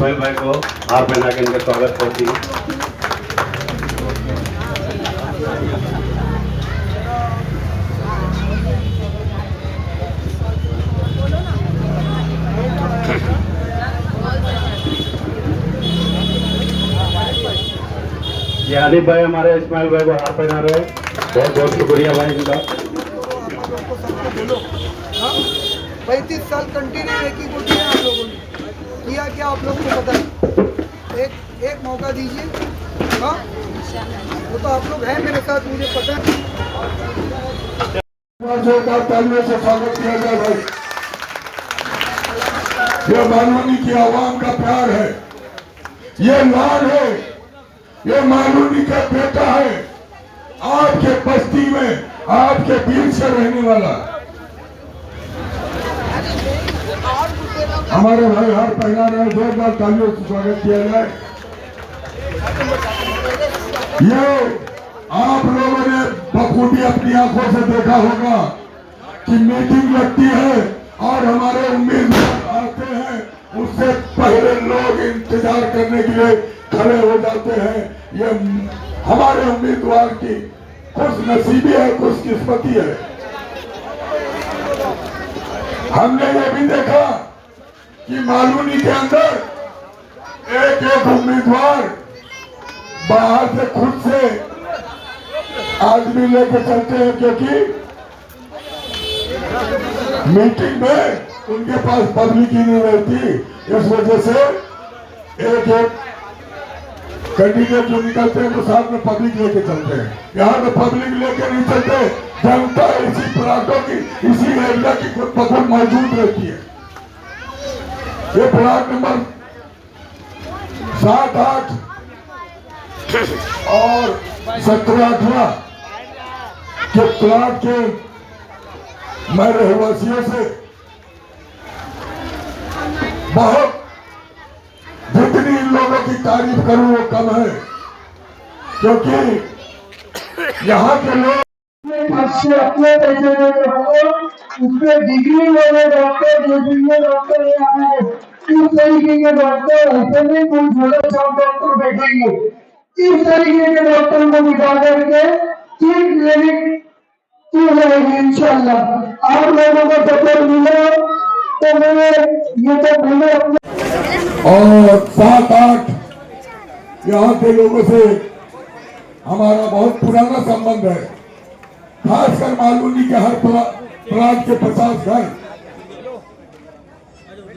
इस्माइल भाई को हार पहना के इनका स्वागत करती हूँ। ये आदिब भाई हमारे इस्माइल भाई को हार पहना रहे, बहुत बहुत शुक्रिया भाई इनका। 35 साल कंटिन्यू एक ही को किया आप लोगों ने, किया क्या आप लोगों को पता है? एक मौका दीजिए। हाँ, वो तो आप लोग हैं मेरे साथ, मुझे पता है। तालियों से स्वागत किया जाए भाई। ये मालूनी की आवाम का प्यार है, ये लाल है, ये मालूनी का बेटा है, आपके बस्ती में आपके बीच से रहने वाला। हमारे भाई हार पहना रहे, जोरदार तालियों से स्वागत किया जाए। ये आप लोगों ने बखूबी अपनी आंखों से देखा होगा कि मीटिंग लगती है और हमारे उम्मीदवार आते हैं, उससे पहले लोग इंतजार करने के लिए खड़े हो जाते हैं। ये हमारे उम्मीदवार की खुश नसीबी है, खुशकिस्मती है। हमने ये भी देखा कि मालूनी के अंदर एक उम्मीदवार बाहर से खुद से आदमी लेकर चलते हैं, क्योंकि मीटिंग में उनके पास पब्लिक ही नहीं रहती। इस वजह से एक कैंडिडेट जो निकलते हैं तो साथ में पब्लिक लेके चलते हैं। यहाँ पे पब्लिक लेके नहीं चलते, जनता इसी प्लाटों की, इसी एरिया की खुद ब खुद मौजूद रहती है। ये प्लाट नंबर 7, 8 और 17, 18 के प्लाट के मैं रहवासियों से बहुत, जितनी इन लोगों की तारीफ करूं वो कम है, क्योंकि यहाँ के लोग अपने पैसे उसमें डिग्री वाले डॉक्टर, डॉक्टर इस तरीके के डॉक्टर ऐसे नहीं, कोई थोड़े सब डॉक्टर बैठेंगे। इस तरीके के डॉक्टर को बिठा करके ठीक क्लिनिक की जाएगी इंशाल्लाह। आप लोगों को सपोर्ट मिले तो मैं ये तो पहले अपने और 7, 8 यहाँ के लोगों से हमारा बहुत पुराना संबंध है। खासकर मालूनी के हर प्लाट के 50 घर,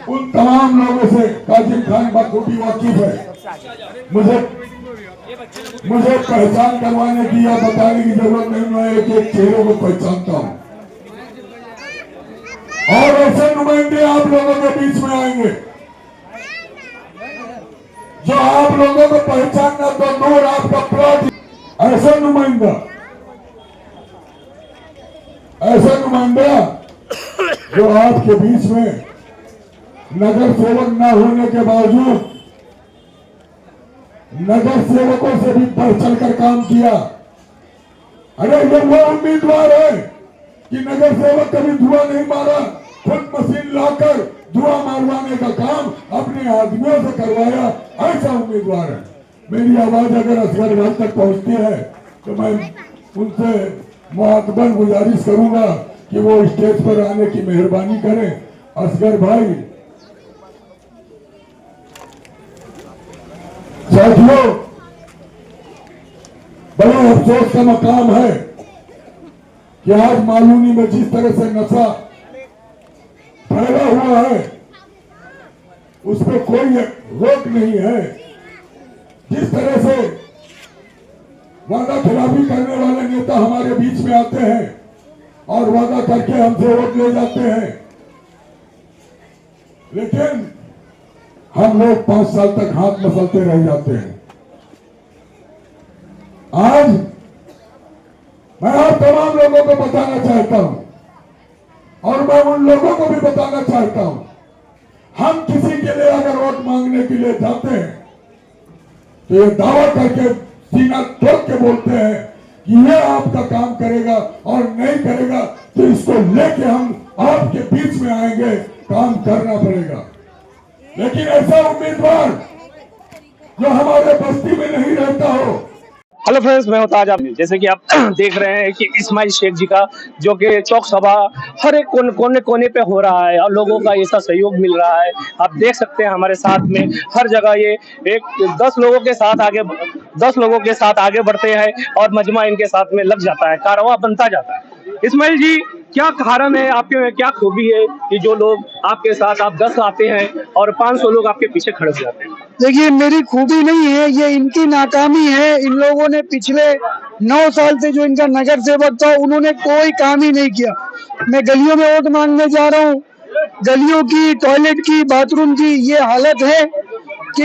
उन तमाम लोगों से काजिम खान बखूबी वाकिफ है। मुझे पहचान करवाने की या बताने की जरूरत नहीं, मैं एक चेहरे को पहचानता हूँ। और ऐसे नुमाइंदे आप लोगों के बीच में आएंगे जो आप लोगों को पहचानना तो दूर, आपका प्लॉट, ऐसा नुमाइंदा जो आपके बीच में नगर सेवक न होने के बावजूद नगर सेवकों से भी बढ़ चढ़कर काम किया। अरे ये वो उम्मीदवार है कि नगर सेवक कभी धुआं नहीं मारा, खुद मशीन लाकर धुआं मारवाने का काम अपने आदमियों से करवाया, ऐसा उम्मीदवार है। मेरी आवाज अगर असगर भाई तक पहुंचती है तो मैं उनसे मुआतबन गुजारिश करूंगा कि वो स्टेज पर आने की मेहरबानी करें। असगर भाई, साथियों, बड़े अफसोस का मकाम है कि आज मालूनी में जिस तरह से नशा फैला हुआ है उस पर कोई रोक नहीं है। जिस तरह से वादा खिलाफी करने वाले नेता हमारे बीच में आते हैं और वादा करके हमसे वोट ले जाते हैं, लेकिन हम लोग 5 साल तक हाथ मसलते रह जाते हैं। आज मैं आप तमाम लोगों को बताना चाहता हूं और मैं उन लोगों को भी बताना चाहता हूं, हम किसी के लिए अगर वोट मांगने के लिए जाते हैं तो ये दावा करके सीना ठोक के बोलते हैं कि ये आपका काम करेगा, और नहीं करेगा तो इसको लेके हम आपके बीच में आएंगे, काम करना पड़ेगा। लेकिन ऐसा उम्मीदवार जो हमारे बस्ती में नहीं रहता हो। हेलो फ्रेंड्स, मैं हूं ताज। आप जैसे कि आप देख रहे हैं कि इस्माइल शेख जी का जो कि चौक सभा हर एक कोने कोने पे हो रहा है और लोगों का ऐसा सहयोग मिल रहा है। आप देख सकते हैं हमारे साथ में हर जगह ये एक 10 लोगों के साथ आगे बढ़ते हैं और मजमा इनके साथ में लग जाता है, कारवां बनता जाता है। इस्माइल जी, क्या कारण है आपके में, क्या खूबी है कि जो लोग आपके साथ, आप 10 आते हैं और 500 लोग आपके पीछे खड़े हो जाते हैं? देखिए, मेरी खूबी नहीं है, ये इनकी नाकामी है। इन लोगों ने पिछले 9 साल से जो इनका नगर सेवक था, उन्होंने कोई काम ही नहीं किया। मैं गलियों में वोट मांगने जा रहा हूँ, गलियों की, टॉयलेट की, बाथरूम की ये हालत है कि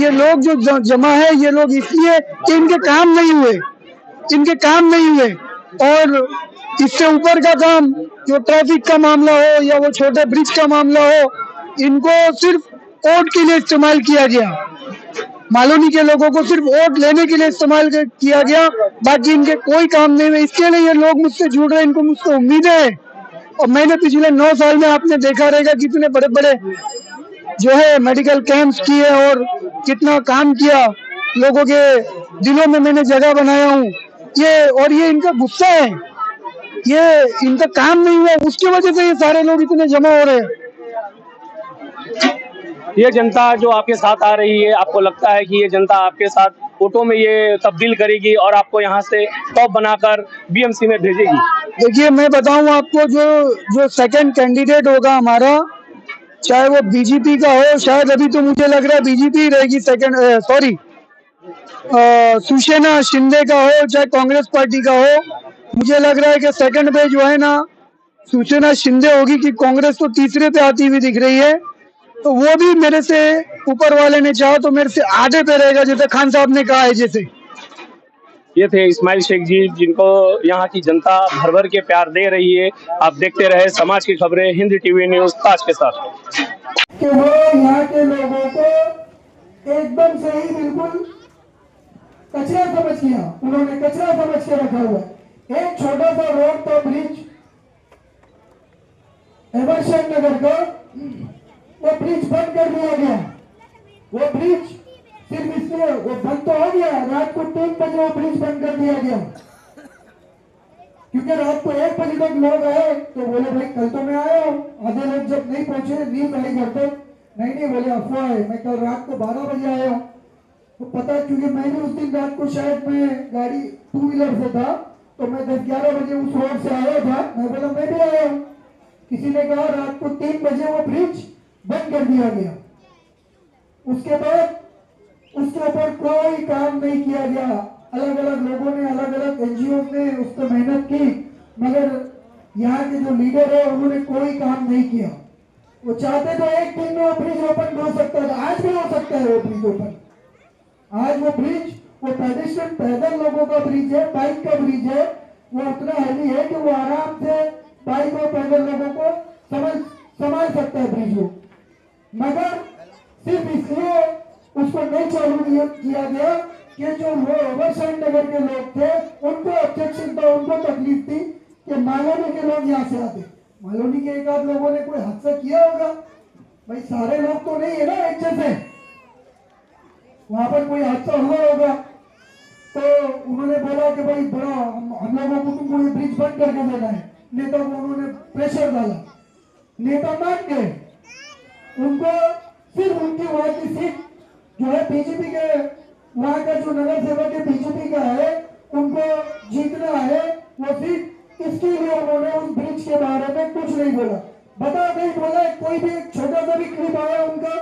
ये लोग जो जमा है, ये लोग इसलिए कि इनके काम नहीं हुए। और इससे ऊपर का काम, जो ट्रैफिक का मामला हो या वो छोटे ब्रिज का मामला हो, इनको सिर्फ वोट के लिए इस्तेमाल किया गया। मालोनी के लोगों को सिर्फ वोट लेने के लिए इस्तेमाल किया गया, बाकी इनके कोई काम नहीं हुए। इसके लिए ये लोग मुझसे जुड़ रहे हैं, इनको मुझसे उम्मीदें हैं। और मैंने पिछले 9 साल में, आपने देखा रहेगा, कितने बड़े बड़े जो है मेडिकल कैंप्स किए और कितना काम किया, लोगों के दिलों में मैंने जगह बनाया हूँ। ये इनका गुस्सा है, ये इनका काम नहीं हुआ, उसकी वजह से ये सारे लोग इतने जमा हो रहे हैं। ये जनता जो आपके साथ आ रही है, आपको लगता है कि ये जनता आपके साथ वोटों में ये तब्दील करेगी और आपको यहाँ से टॉप बनाकर बीएमसी में भेजेगी? देखिए, मैं बताऊं आपको, जो सेकंड कैंडिडेट होगा हमारा, चाहे वो बीजेपी का हो, शायद अभी तो मुझे लग रहा है बीजेपी रहेगी सेकंड, सुशेना शिंदे का हो, चाहे कांग्रेस पार्टी का हो, मुझे लग रहा है कि सेकंड पे जो है ना, सुशेना शिंदे होगी, कि कांग्रेस तो तीसरे पे आती हुई दिख रही है। तो वो भी मेरे से, ऊपर वाले ने चाहा तो मेरे से आधे पे रहेगा, जैसे खान साहब ने कहा है। जैसे ये थे इस्माइल शेख जी, जिनको यहाँ की जनता भर भर के प्यार दे रही है। आप देखते रहे समाज की खबरें, हिंदी टीवी न्यूज ताज के साथ। कि वो यहाँ के लोगों को एकदम से ही बिल्कुल कचरा समझ किया, उन्होंने कचरा समझ के रखा हुआ है। एक छोटा सा रोड था, ब्रिज, एवर्शन नगर का, वो ब्रिज बंद कर दिया गया। वो ब्रिज सिर्फ इसलिए वो बंद तो हो गया, रात को 3 बजे वो ब्रिज बंद कर दिया गया, क्योंकि रात को 1 बजे तक लोग आए तो बोले भाई कल तो मैं आया हूँ। आधे लोग जब नहीं पहुंचे, नींद आई घर पे, नहीं बोले अफवाह है, मैं कल रात को 12 बजे आया हूँ। तो पता, क्योंकि मैंने उस दिन रात को शायद मैं गाड़ी 2 व्हीलर से था, तो मैं 10-11 बजे उस रोड से आया था। मैं बोला मैं भी आया हूँ। किसी ने कहा रात को 3 बजे वो ब्रिज बंद कर दिया गया। उसके बाद उसके ऊपर कोई काम नहीं किया गया। अलग अलग लोगों ने, अलग अलग एनजीओ ने उस पर मेहनत की, मगर यहाँ के जो लीडर है उन्होंने कोई काम नहीं किया। वो चाहते तो एक दिन में वो ब्रिज ओपन हो सकता है, आज भी हो सकता है वो ब्रिज ओपन। आज वो ब्रिज, वो पेडेस्ट्रियन, पैदल लोगों का ब्रिज है, बाइक का ब्रिज है, वो उतना हैवी है कि वो आराम से बाइक और पैदल लोगों को संभाल सकता है ब्रिज को। मगर सिर्फ इसलिए उसको नहीं चालू किया गया कि जो वो ओवरसाइड नगर के लोग थे, उनको ऑब्जेक्शन था, उनको तकलीफ थी कि मालोनी के लोग यहाँ से आते। मालोनी के एक आध लोगों ने कोई हादसा किया होगा, भाई सारे लोग तो नहीं है ना एक जैसे, वहां पर कोई हादसा हुआ होगा। तो उन्होंने बोला कि भाई बड़ा हम लोगों को तुमको ये ब्रिज बंद करके देना है। नेता को उन्होंने प्रेशर डाला, नेता मान गए। उनको सिर्फ उनकी वहां की सीट जो है बीजेपी के, वहां का जो नगर सेवक है बीजेपी का है, उनको जीतना है वो सीट। इसके लिए उन्होंने उस ब्रिज के बारे में कुछ नहीं बोला, बता नहीं बोला। कोई भी एक छोटा सा भी क्लिप आया उनका?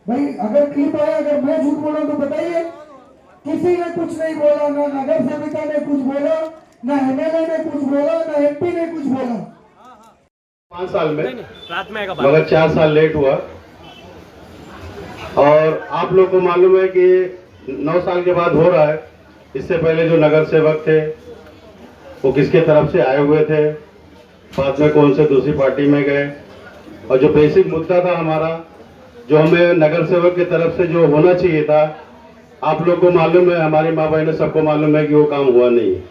भाई अगर क्लिप आया, अगर मैं झूठ बोला तो बताइए। किसी ने कुछ नहीं बोला, ना नगर सेविका ने कुछ बोला, ना एमएलए ने कुछ बोला, ना एमपी ने कुछ बोला। 5 साल में मगर 4 साल लेट हुआ। और आप लोग को मालूम है कि 9 साल के बाद हो रहा है। इससे पहले जो नगर सेवक थे वो किसके तरफ से आए हुए थे, बाद में कौन से दूसरी पार्टी में गए, और जो बेसिक मुद्दा था हमारा, जो हमें नगर सेवक की तरफ से जो होना चाहिए था, आप लोग को मालूम है, हमारी माँ बहनें सबको मालूम है कि वो काम हुआ नहीं है।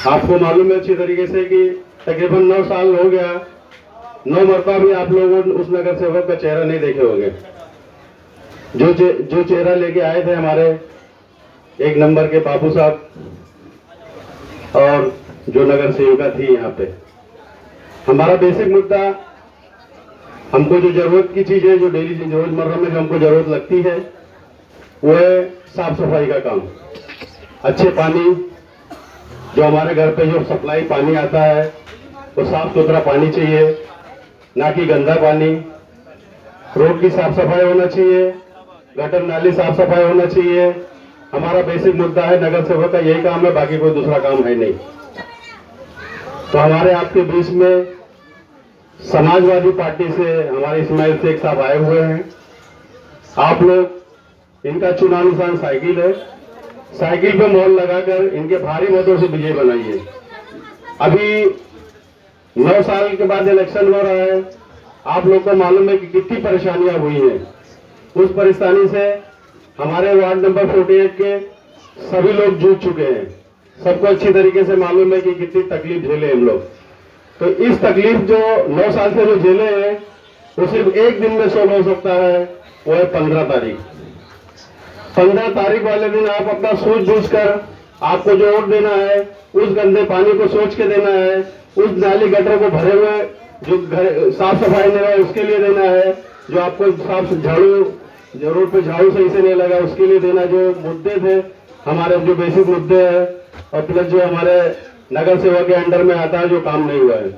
आपको मालूम है अच्छी तरीके से कि तकरीबन 9 साल हो गया 9 मरतबा भी आप लोगों ने उस नगर सेवक का चेहरा नहीं देखे होंगे। जो चेहरा लेके आए थे हमारे 1 नंबर के बाबू साहब और जो नगर सेविका थी यहाँ पे। हमारा बेसिक मुद्दा, हमको जो जरूरत की चीज है, जो डेली रोजमर्रा में जो हमको जरूरत लगती है, वो है साफ सफाई का काम। अच्छे पानी, जो हमारे घर पे जो सप्लाई पानी आता है वो साफ सुथरा पानी चाहिए, ना कि गंदा पानी। रोड की साफ सफाई होना चाहिए, गटर नाली साफ सफाई होना चाहिए। हमारा बेसिक मुद्दा है, नगर सेवक का यही काम है, बाकी कोई दूसरा काम है नहीं। तो हमारे आपके बीच में समाजवादी पार्टी से हमारे इस्माइल शेख साहब आए हुए हैं। आप लोग, इनका चुनाव निशान साइकिल है, साइकिल पे मोहर लगाकर इनके भारी मतों से विजय बनाइए। अभी 9 साल के बाद इलेक्शन हो रहा है, आप लोग को मालूम है कि कितनी परेशानियां हुई हैं। उस परेशानी से हमारे वार्ड नंबर 48 के सभी लोग जूझ चुके हैं। सबको अच्छी तरीके से मालूम है कि कितनी तकलीफ झेले हम लोग। तो इस तकलीफ जो 9 साल से जो झेले हैं, वो सिर्फ एक दिन में सोल्व हो सकता है, वो है 15 तारीख। 15 तारीख वाले दिन आप अपना सूझबूझ कर, आपको जो वोट देना है, उस गंदे पानी को सोच के देना है, उस नाली गटर को भरे हुए जो घर साफ सफाई नहीं रहा उसके लिए देना है, जो आपको साफ झाड़ू, जो रोड पे झाड़ू सही से नहीं लगा उसके लिए देना। जो मुद्दे थे हमारे, जो बेसिक मुद्दे हैं, और प्लस जो हमारे नगर सेवा के अंडर में आता है, जो काम नहीं हुआ है।